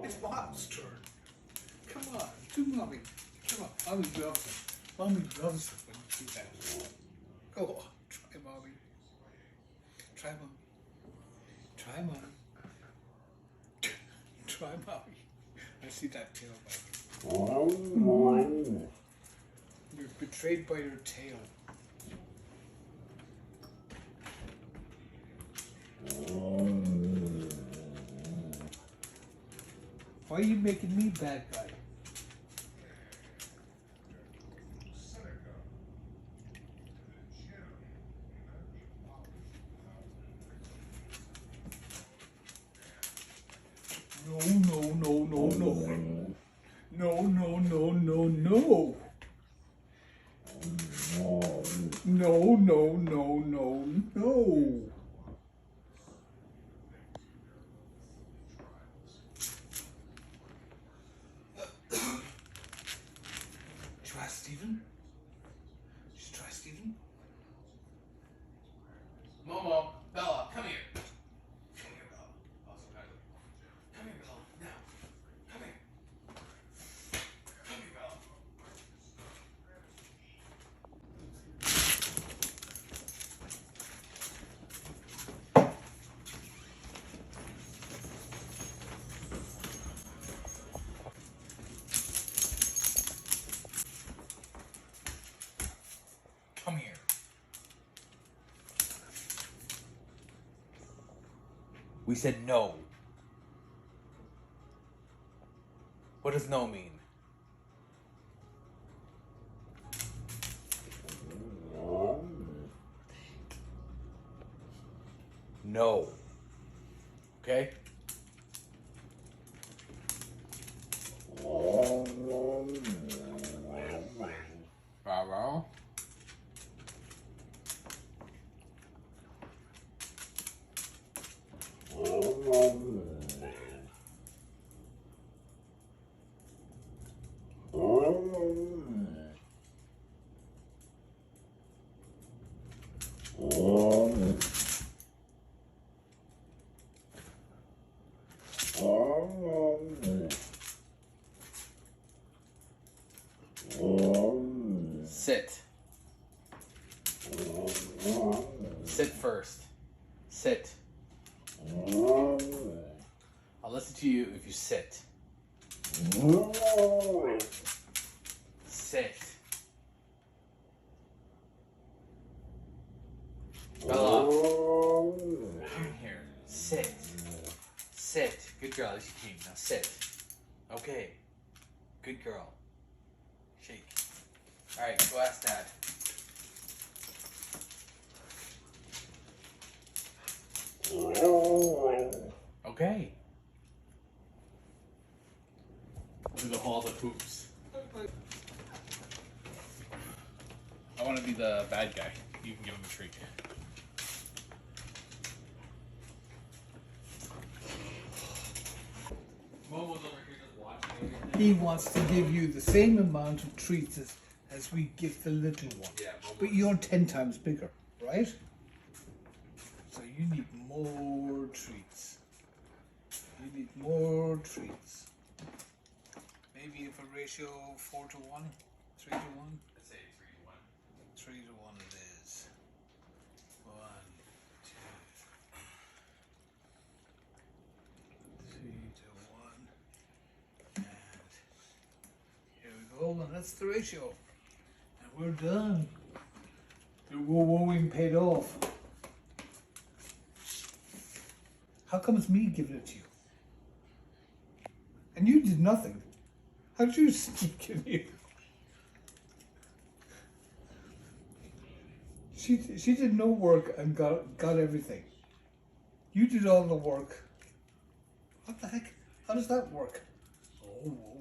It's Mom's turn. Come on, do Mommy. Come on, Mommy loves it. Mommy loves it when you do that. Go on, try Mommy. Try Mommy. Try Mommy. Try Mommy. I see that tail bite. You're betrayed by your tail. Why are you making me bad guy? No, no, no, no, no. No, no, no, no, no. No, no, no, no, no. Try Stephen? Just try Stephen? Momo, Bella, come here. Come here, Bella. Come here, Bella. Now. Come here. Come here, Bella. Come here. We said no. What does no mean? No. Okay? Bravo. Sit. Sit first. Sit. I'll listen to you if you sit. Sit. Bella. Come here. Sit. Sit. Good girl. This is your team. Now sit. Okay. Good girl. Shake. Alright, go ask Dad. Okay. Look at all the poops. I want to be the bad guy. You can give him a treat. Momo's over here just watching everything. He wants to give you the same amount of treats as we give the little one. Yeah, but you're 10 times bigger, right? So you need more treats. You need more treats. Maybe if a ratio 4 to 1, 3 to 1? I'd say 3 to 1. 3 to 1 it is. 1, 2, 3 to 1. And here we go, and that's the ratio. And we're done. The wowing paid off. How come it's me giving it to you? And you did nothing. How did you sneak in here? She did no work and got everything. You did all the work. What the heck? How does that work? Oh.